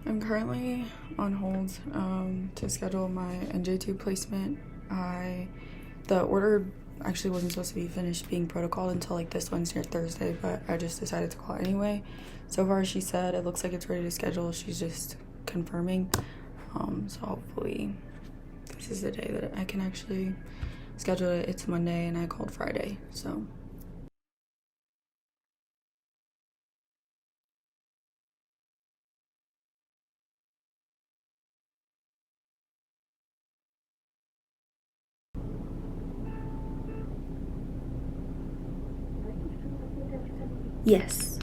I'm currently on hold to schedule my NJ2 placement. The order actually wasn't supposed to be finished being protocoled until like this Wednesday or Thursday, but I just decided to call anyway. So far, she said it looks like it's ready to schedule. She's just confirming. So hopefully this is the day that I can actually schedule it. It's Monday and I called Friday, so. Yes.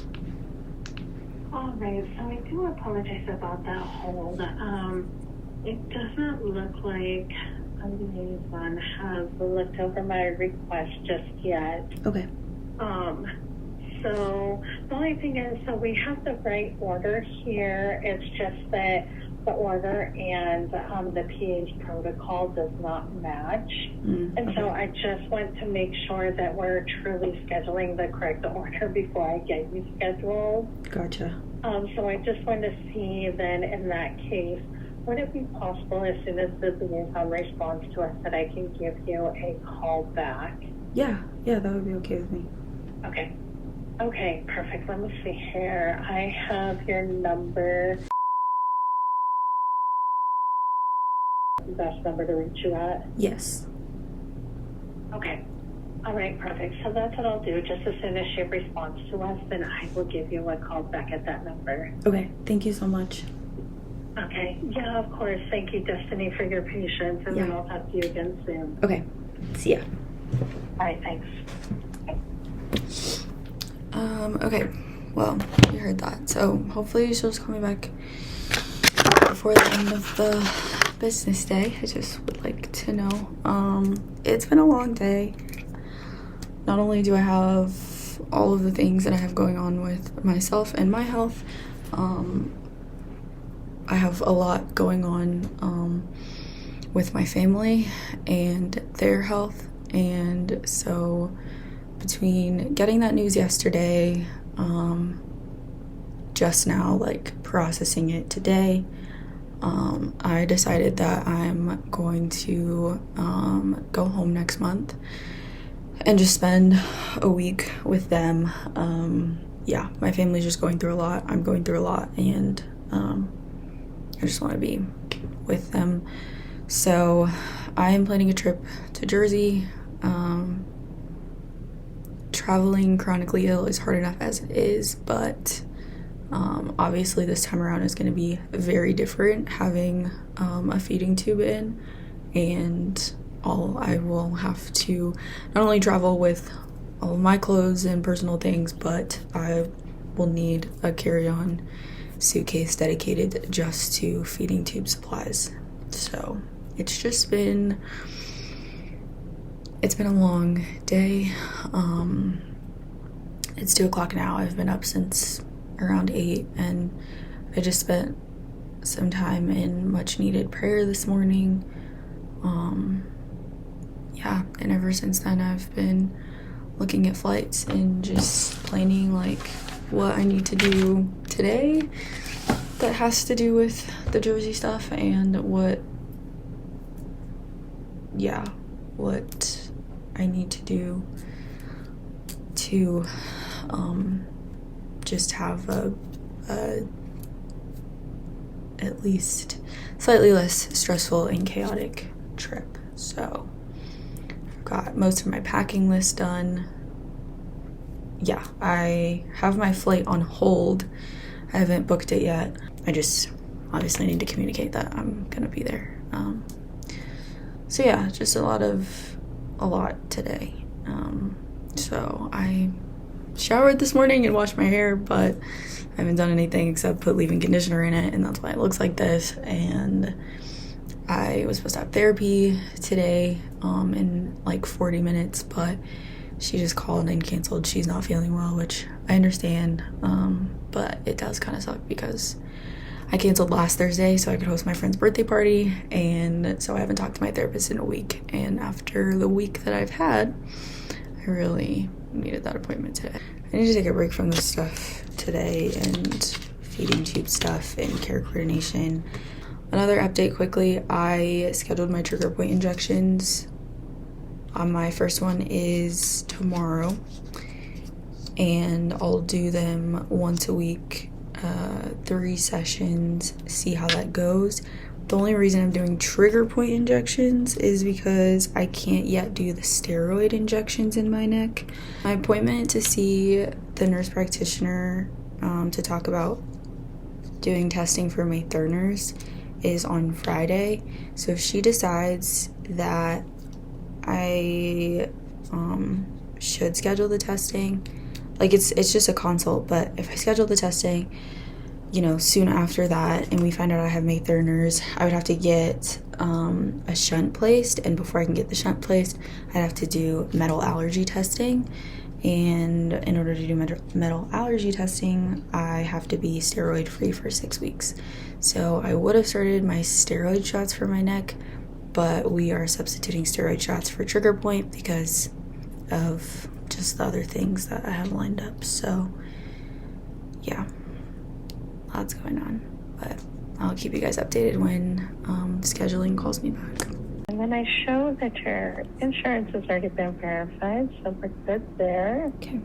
All right, so I do apologize about that hold. It does not look like a liaison has looked over my request just yet. Okay. So the only thing is, so we have the right order here. It's just that the order and the PH protocol does not match. And so I just want to make sure that we're truly scheduling the correct order before I get you scheduled. Gotcha. So I just want to see then in that case, would it be possible as soon as the liaison responds to us that I can give you a call back? Yeah, that would be okay with me. Okay, perfect. Let me see here. I have your number. Best number to reach you at? Yes. Okay. All right, perfect. So that's what I'll do. Just as soon as she responds to us, then I will give you a call back at that number. Okay, thank you so much. Okay. Yeah, of course. Thank you, Destiny, for your patience, and then I'll talk to you again soon. Okay, see ya. All right, thanks. Okay, well, you heard that. So hopefully she'll just call me back before the end of the business day. I just would like to know. It's been a long day. Not only do I have all of the things that I have going on with myself and my health, I have a lot going on with my family and their health. And so between getting that news yesterday, just now, like processing it today, I decided that I'm going to go home next month and just spend a week with them. Yeah, my family's just going through a lot. I'm going through a lot, and I just want to be with them. So I am planning a trip to Jersey. Traveling chronically ill is hard enough as it is, but obviously this time around is going to be very different, having a feeding tube in, and I will have to not only travel with all of my clothes and personal things, but I will need a carry-on suitcase dedicated just to feeding tube supplies. So it's just been a long day. It's 2 o'clock now. I've been up since around 8, and I just spent some time in much needed prayer this morning. Yeah, and ever since then I've been looking at flights and just planning like what I need to do today that has to do with the Jersey stuff, and what I need to do to just have a at least slightly less stressful and chaotic trip. So I've got most of my packing list done. Yeah, I have my flight on hold. I haven't booked it yet. I just obviously need to communicate that I'm gonna be there. So yeah, just a lot today. So I showered this morning and washed my hair, but I haven't done anything except put leave-in conditioner in it, and that's why it looks like this. And I was supposed to have therapy today in like 40 minutes, but she just called and canceled. She's not feeling well, which I understand, but it does kind of suck because I canceled last Thursday so I could host my friend's birthday party, and so I haven't talked to my therapist in a week. And after the week that I've had, I really needed that appointment today. I need to take a break from this stuff today and feeding tube stuff and care coordination. Another update quickly, I scheduled my trigger point injections. My first one is tomorrow, and I'll do them once a week, 3 sessions, see how that goes. The only reason I'm doing trigger point injections is because I can't yet do the steroid injections in my neck. My appointment to see the nurse practitioner to talk about doing testing for my Thurners is on Friday. So if she decides that I should schedule the testing, like it's just a consult, but if I schedule the testing, you know, soon after that, and we find out I have May Thurners, I would have to get a shunt placed, and before I can get the shunt placed, I'd have to do metal allergy testing, and in order to do metal allergy testing, I have to be steroid free for 6 weeks. So I would have started my steroid shots for my neck, but we are substituting steroid shots for trigger point because of just the other things that I have lined up. So yeah, lots going on, but I'll keep you guys updated when scheduling calls me back. And then I show that your insurance has already been verified, so we're good there. Okay.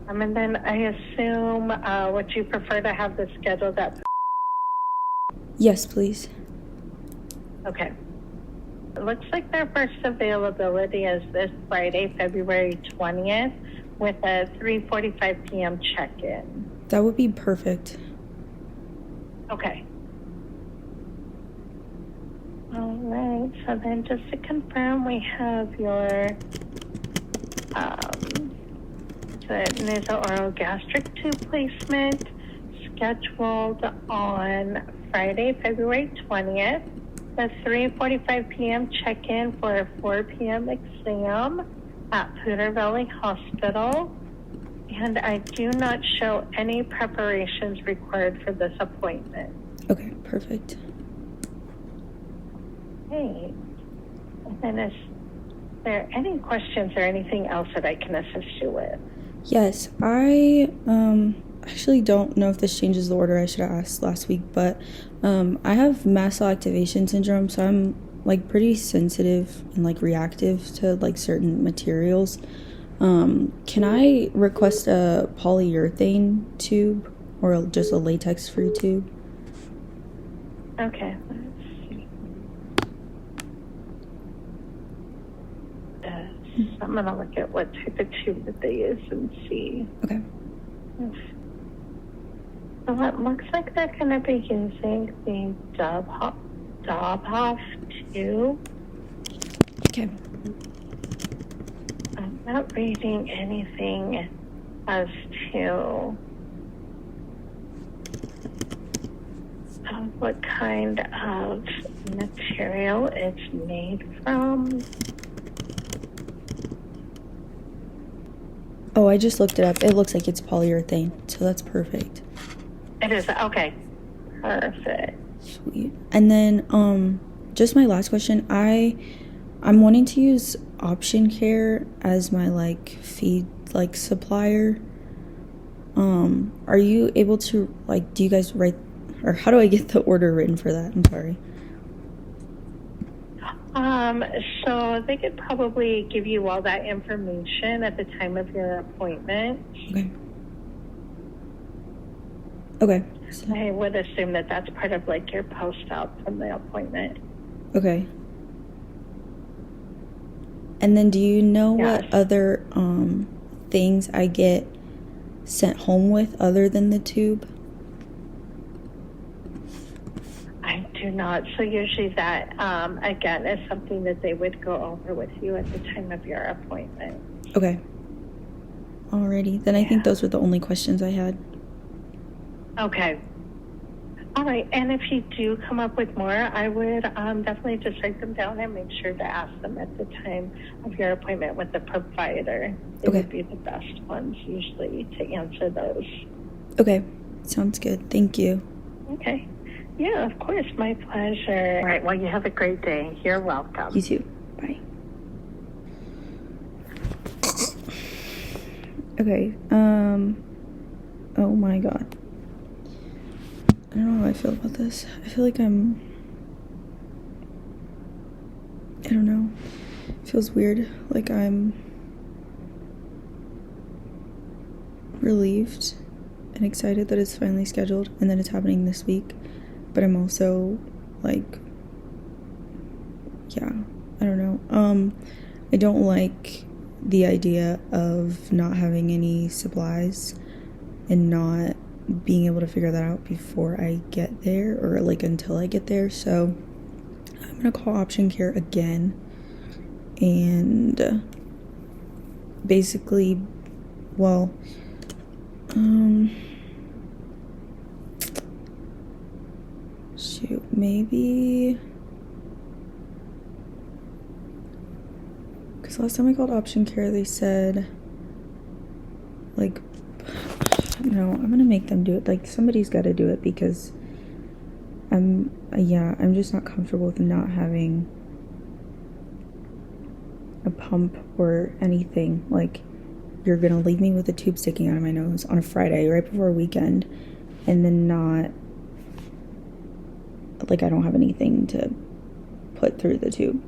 And then I assume, would you prefer to have this scheduled at? Yes, please. Okay. It looks like their first availability is this Friday, February 20th, with a 3:45 p.m. check-in. That would be perfect. Okay. All right. So then just to confirm, we have your the nasal gastric tube placement scheduled on Friday, February 20th. The 3:45 p.m. check-in for a 4 p.m. exam at Poudre Valley Hospital. And I do not show any preparations required for this appointment. Okay, perfect. Okay. And then is there any questions or anything else that I can assist you with? Yes, I actually don't know if this changes the order. I should have asked last week, but I have mast cell activation syndrome, so I'm like pretty sensitive and like reactive to like certain materials. Can I request a polyurethane tube or just a latex-free tube? Okay, let's see. I'm going to look at what type of tube that they use and see. Okay. So it looks like they're going to be using the Dobhoff tube. Okay. I'm not reading anything as to what kind of material it's made from. Oh, I just looked it up. It looks like it's polyurethane, so that's perfect. It is, okay. Perfect. Sweet. And then just my last question, I'm wanting to use Option Care as my like feed like supplier. Are you able to like, do you guys write, or how do I get the order written for that? I'm sorry. So they could probably give you all that information at the time of your appointment. Okay. Okay. I would assume that that's part of like your post-op from the appointment. Okay. And then do you know what other things I get sent home with other than the tube? I do not. So usually that, again, is something that they would go over with you at the time of your appointment. Okay. Alrighty. Then I think those were the only questions I had. Okay. All right. And if you do come up with more, I would definitely just write them down and make sure to ask them at the time of your appointment with the provider. They would be the best ones usually to answer those. Okay. Sounds good. Thank you. Okay. Yeah, of course. My pleasure. All right. Well, you have a great day. You're welcome. You too. Bye. Okay. Oh my god. I don't know how I feel about this. I feel like I don't know. It feels weird. Like I'm relieved and excited that it's finally scheduled and that it's happening this week. But I'm also like, yeah, I don't know. I don't like the idea of not having any supplies and not being able to figure that out before I get there, or like until I get there. So I'm gonna call Option Care again and basically, well, shoot, maybe, because last time I called Option Care they said, like, no, I'm gonna make them do it. Like, somebody's got to do it, because I'm just not comfortable with not having a pump or anything. Like, you're gonna leave me with a tube sticking out of my nose on a Friday right before a weekend, and then not, like, I don't have anything to put through the tube.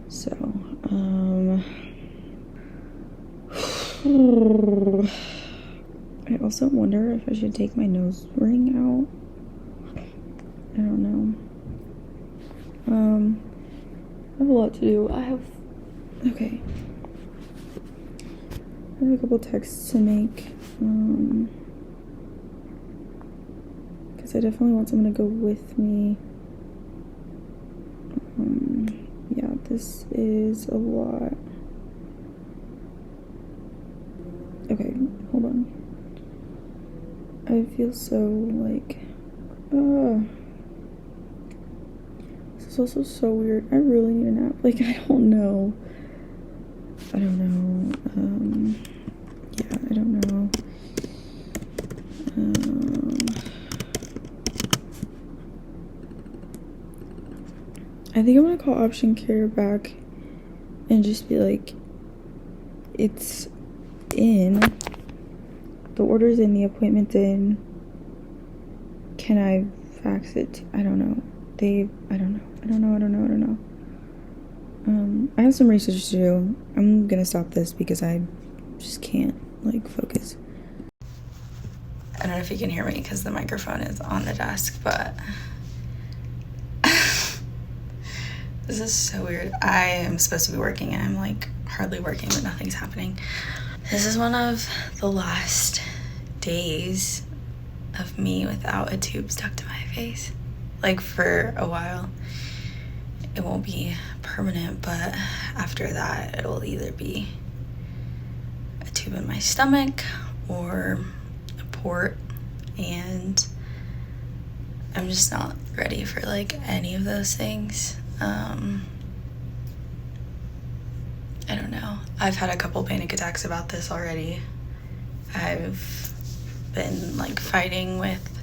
So, I also wonder if I should take my nose ring out. I don't know. I have a lot to do. Okay. I have a couple texts to make. Because I definitely want someone to go with me. Yeah, this is a lot. Okay, hold on. I feel so like, this is also so weird. I really need a nap. Like, I don't know. Yeah, I don't know. I think I'm gonna call Option Care back and just be like, it's in, the order's in, the appointment's in, can I fax it? I don't know. I don't know. I have some research to do. I'm gonna stop this because I just can't, like, focus. I don't know if you can hear me because the microphone is on the desk, but this is so weird. I am supposed to be working and I'm like hardly working, but nothing's happening. This is one of the last days of me without a tube stuck to my face. Like, for a while. It won't be permanent, but after that it'll either be a tube in my stomach or a port, and I'm just not ready for like any of those things. I don't know. I've had a couple panic attacks about this already. I've been like fighting with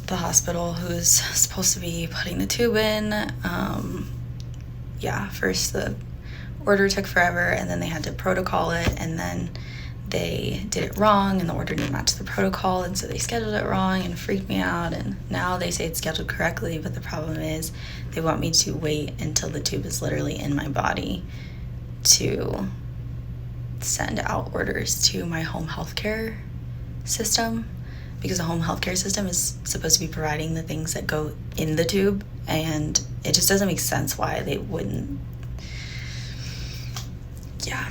the hospital who's supposed to be putting the tube in. First the order took forever, and then they had to protocol it, and then they did it wrong and the order didn't match the protocol, and so they scheduled it wrong and freaked me out. And now they say it's scheduled correctly, but the problem is they want me to wait until the tube is literally in my body to send out orders to my home healthcare system, because the home healthcare system is supposed to be providing the things that go in the tube, and it just doesn't make sense why they wouldn't. Yeah,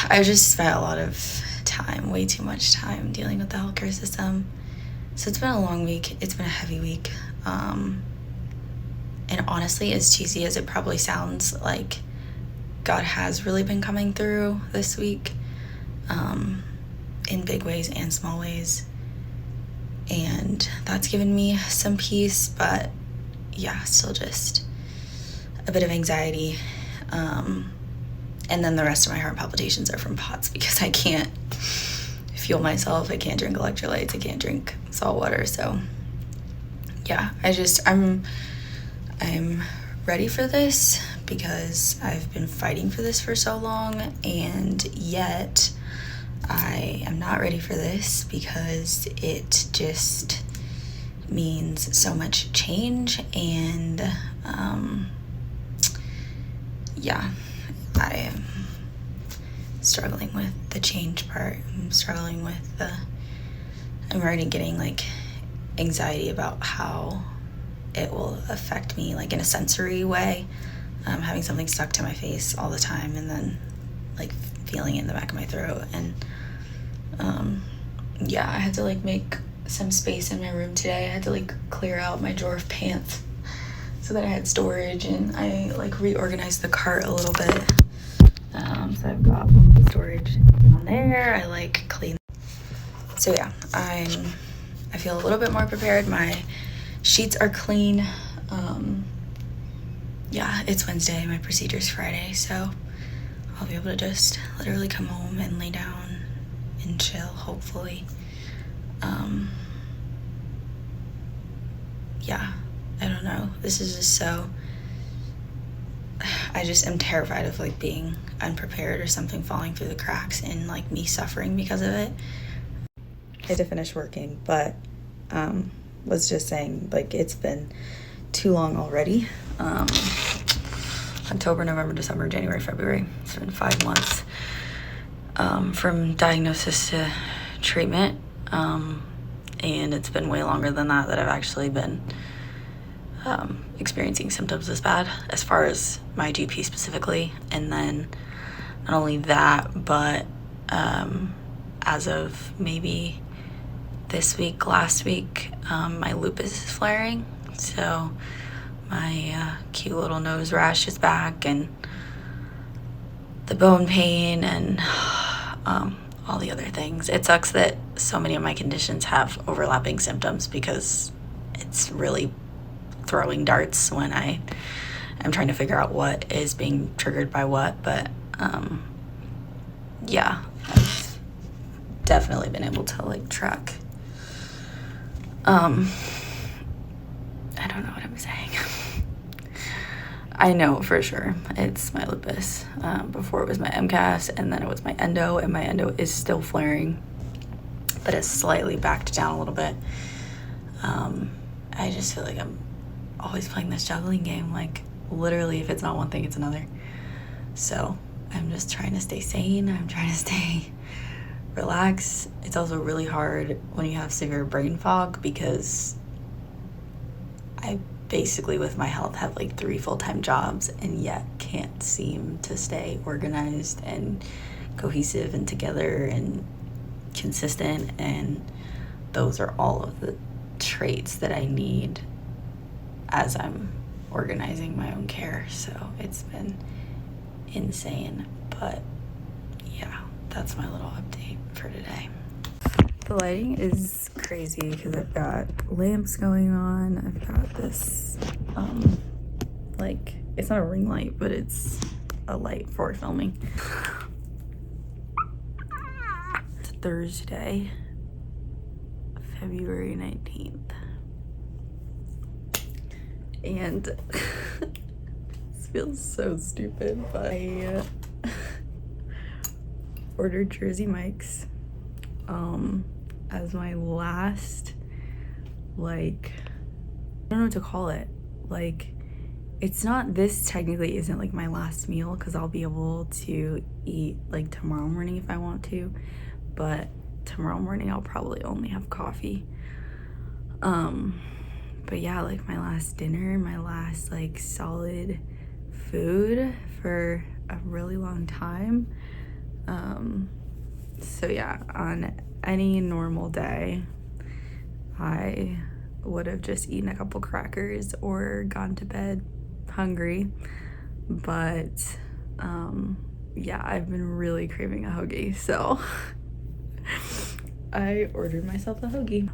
I just spent a lot of time, way too much time, dealing with the healthcare system. So it's been a long week. It's been a heavy week. And honestly, as cheesy as it probably sounds, like, God has really been coming through this week, in big ways and small ways. And that's given me some peace, but yeah, still just a bit of anxiety. And then the rest of my heart palpitations are from POTS, because I can't fuel myself. I can't drink electrolytes. I can't drink salt water. So yeah, I'm ready for this, because I've been fighting for this for so long, and yet I am not ready for this because it just means so much change, and yeah, I am struggling with the change part. I'm struggling with I'm already getting like anxiety about how it will affect me, like in a sensory way, having something stuck to my face all the time and then like feeling it in the back of my throat. And yeah, I had to like make some space in my room today. I had to like clear out my drawer of pants so that I had storage, and I like reorganized the cart a little bit. So I've got the storage on there. I like clean. So yeah, I feel a little bit more prepared. My sheets are clean. Yeah, it's Wednesday. My procedure's Friday, so I'll be able to just literally come home and lay down and chill, hopefully. Yeah, I don't know. This is just so... I just am terrified of like being unprepared or something falling through the cracks and like me suffering because of it. I had to finish working, but was just saying, like, it's been too long already. October, November, December, January, February. It's been 5 months from diagnosis to treatment. And it's been way longer than that I've actually been experiencing symptoms this bad, as far as my GP specifically. And then not only that, but as of maybe this week, last week, my lupus is flaring. So my cute little nose rash is back, and the bone pain, and all the other things. It sucks that so many of my conditions have overlapping symptoms, because it's really throwing darts when I am trying to figure out what is being triggered by what. But yeah, I've definitely been able to like track. I don't know what I'm saying. I know for sure it's my lupus. Before it was my MCAS, and then it was my endo, and my endo is still flaring, but it's slightly backed down a little bit. I just feel like I'm always playing this juggling game. Like, literally, if it's not one thing, it's another. So I'm just trying to stay sane. I'm trying to stay relaxed. It's also really hard when you have severe brain fog, because I basically, with my health, have like 3 full-time jobs, and yet can't seem to stay organized and cohesive and together and consistent. And those are all of the traits that I need as I'm organizing my own care. So it's been insane. But yeah, that's my little update for today. The lighting is crazy because I've got lamps going on. I've got this, like, it's not a ring light, but it's a light for filming. It's Thursday, February 19th. And this feels so stupid, but I ordered Jersey Mike's as my last, like, I don't know what to call it. Like, it's not, this technically isn't like my last meal, because I'll be able to eat like tomorrow morning if I want to, but tomorrow morning I'll probably only have coffee. But yeah, like my last dinner, my last like solid food for a really long time. So yeah, on any normal day, I would have just eaten a couple crackers or gone to bed hungry. But yeah, I've been really craving a hoagie, so I ordered myself a hoagie.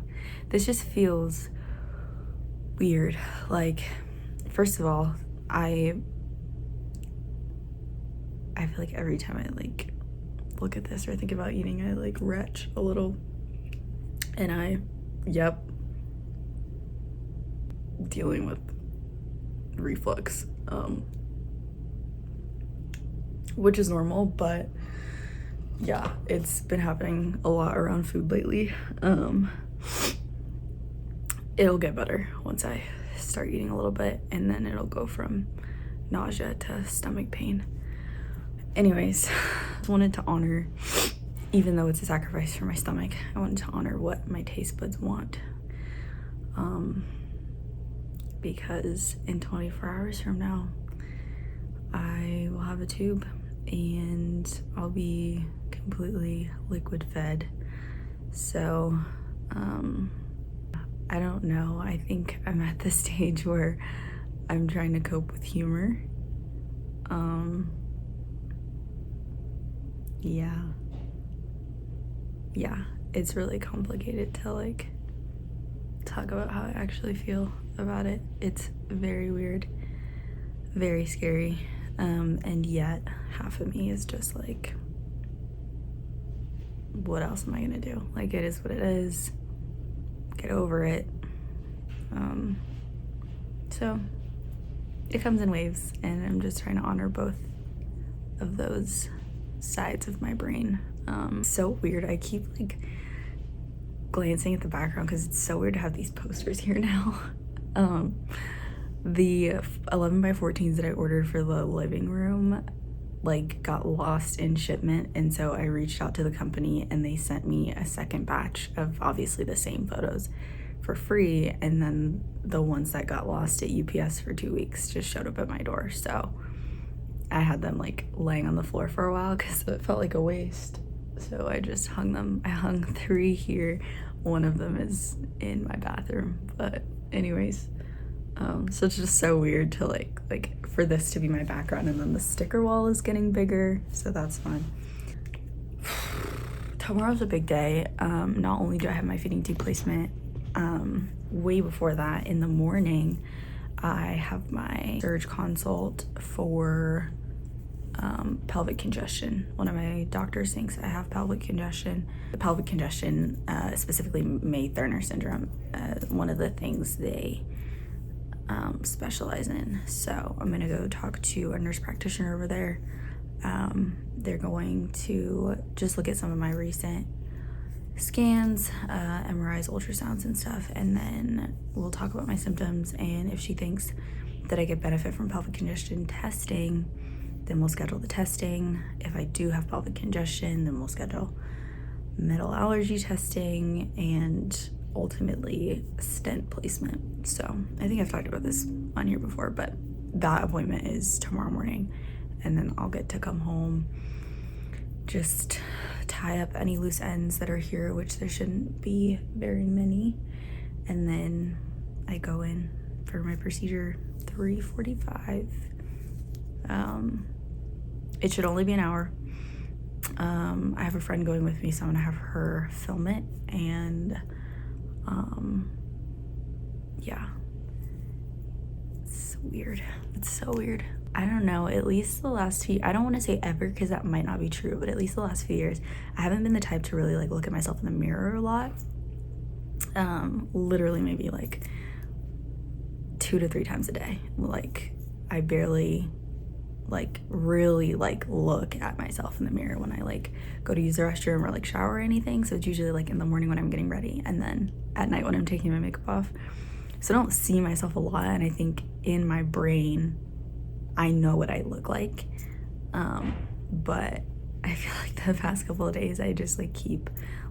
This just feels weird. Like, first of all, I feel like every time I like look at this or think about eating, I like retch a little, and yep, dealing with reflux, which is normal, but yeah, it's been happening a lot around food lately. It'll get better once I start eating a little bit, and then it'll go from nausea to stomach pain. Anyways, I wanted to honor, even though it's a sacrifice for my stomach, I wanted to honor what my taste buds want. Because in 24 hours from now, I will have a tube and I'll be completely liquid fed. So, I don't know. I think I'm at the stage where I'm trying to cope with humor. Yeah, it's really complicated to like talk about how I actually feel about it. It's very weird, very scary, and yet half of me is just like, what else am I gonna do? Like, it is what it is. Get over it. So it comes in waves, and I'm just trying to honor both of those sides of my brain. So weird. I keep like glancing at the background because it's so weird to have these posters here now. The 11 by 14s that I ordered for the living room like got lost in shipment, and so I reached out to the company and they sent me a second batch of obviously the same photos for free, and then the ones that got lost at UPS for 2 weeks just showed up at my door. So I had them like laying on the floor for a while because it felt like a waste. So I just hung them. I hung 3 here. One of them is in my bathroom. But anyways, so it's just so weird to like for this to be my background, and then the sticker wall is getting bigger. So that's fun. Tomorrow's a big day. Not only do I have my feeding tube placement, way before that in the morning, I have my surge consult for pelvic congestion. One of my doctors thinks I have pelvic congestion. The pelvic congestion, specifically May-Thurner syndrome, one of the things they specialize in. So I'm gonna go talk to a nurse practitioner over there. They're going to just look at some of my recent scans, MRIs, ultrasounds and stuff, and then we'll talk about my symptoms, and if she thinks that I get benefit from pelvic congestion testing, then we'll schedule the testing. If I do have pelvic congestion, then we'll schedule metal allergy testing and ultimately stent placement. So I think I've talked about this on here before, but that appointment is tomorrow morning, and then I'll get to come home, just tie up any loose ends that are here, which there shouldn't be very many, and then I go in for my procedure 3:45. It should only be an hour. I have a friend going with me, so I'm gonna have her film it, and yeah, it's weird. It's so weird. I don't know, at least the last few, I don't want to say ever because that might not be true, but at least the last few years, I haven't been the type to really like look at myself in the mirror a lot. Literally maybe like 2 to 3 times a day. Like I barely like really like look at myself in the mirror when I like go to use the restroom or like shower or anything. So it's usually like in the morning when I'm getting ready, and then at night when I'm taking my makeup off. So I don't see myself a lot, and I think in my brain I know what I look like, but I feel like the past couple of days I just like keep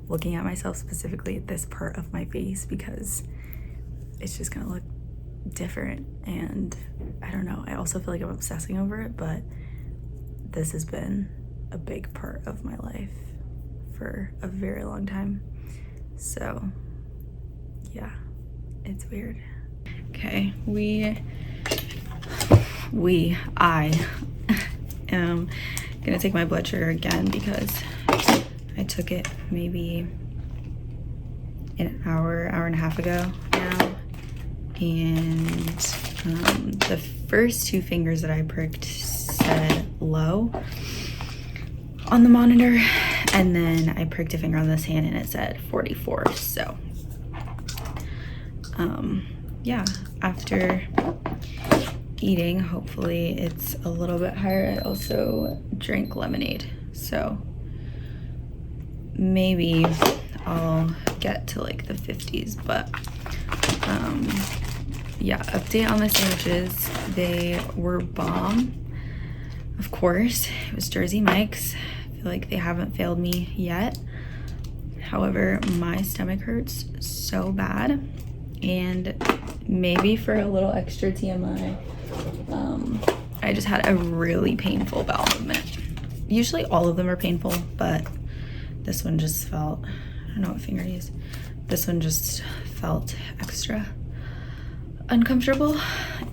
looking at myself, specifically at this part of my face, because it's just gonna look different. And I don't know, I also feel like I'm obsessing over it, but this has been a big part of my life for a very long time. So yeah, it's weird. Okay, I am gonna take my blood sugar again because I took it maybe an hour and a half ago now, and the first 2 fingers that I pricked said low on the monitor, and then I pricked a finger on this hand and it said 44. So yeah, after eating, hopefully it's a little bit higher. I also drank lemonade, so maybe I'll get to like the 50s, but yeah, update on the sandwiches. They were bomb. Of course, it was Jersey Mike's. I feel like they haven't failed me yet. However, my stomach hurts so bad, and maybe for a little extra TMI, I just had a really painful bowel movement. Usually all of them are painful, but this one just felt, I don't know what finger to use. This one just felt extra uncomfortable,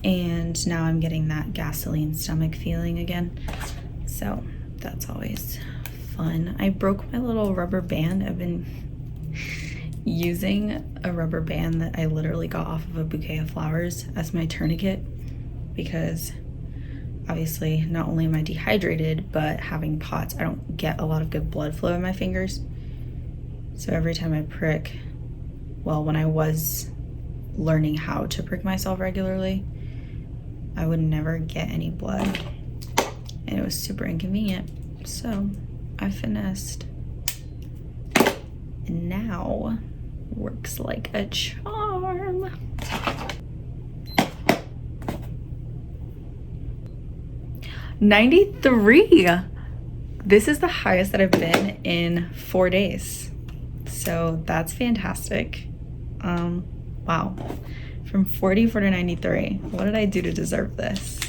and now I'm getting that gasoline stomach feeling again. So that's always fun. I broke my little rubber band. I've been using a rubber band that I literally got off of a bouquet of flowers as my tourniquet, because obviously not only am I dehydrated, but having POTS, I don't get a lot of good blood flow in my fingers. So every time I prick, well, when I was learning how to prick myself regularly, I would never get any blood, and it was super inconvenient. So I finessed, and now works like a charm. $93. This is the highest that I've been in 4 days, so that's fantastic. Wow, from 44 to 93. What did I do to deserve this?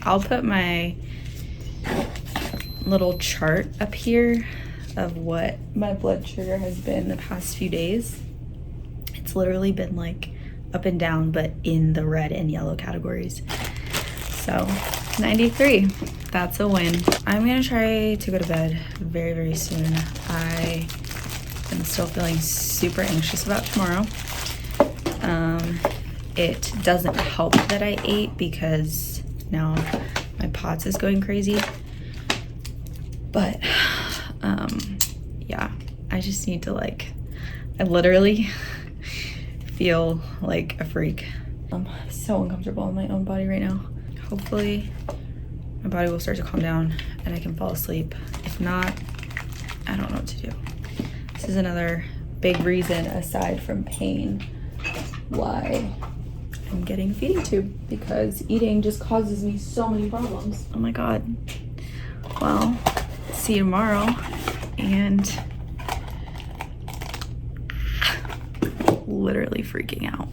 I'll put my little chart up here of what my blood sugar has been the past few days. It's literally been like up and down, but in the red and yellow categories. So 93, that's a win. I'm gonna try to go to bed very, very soon. I am still feeling super anxious about tomorrow. It doesn't help that I ate, because now my POTS is going crazy. But yeah, I just need to I literally feel like a freak. I'm so uncomfortable in my own body right now. Hopefully my body will start to calm down and I can fall asleep. If not, I don't know what to do. This is another big reason, aside from pain, why I'm getting a feeding tube, because eating just causes me so many problems. Oh my God. Well, see you tomorrow, and literally freaking out.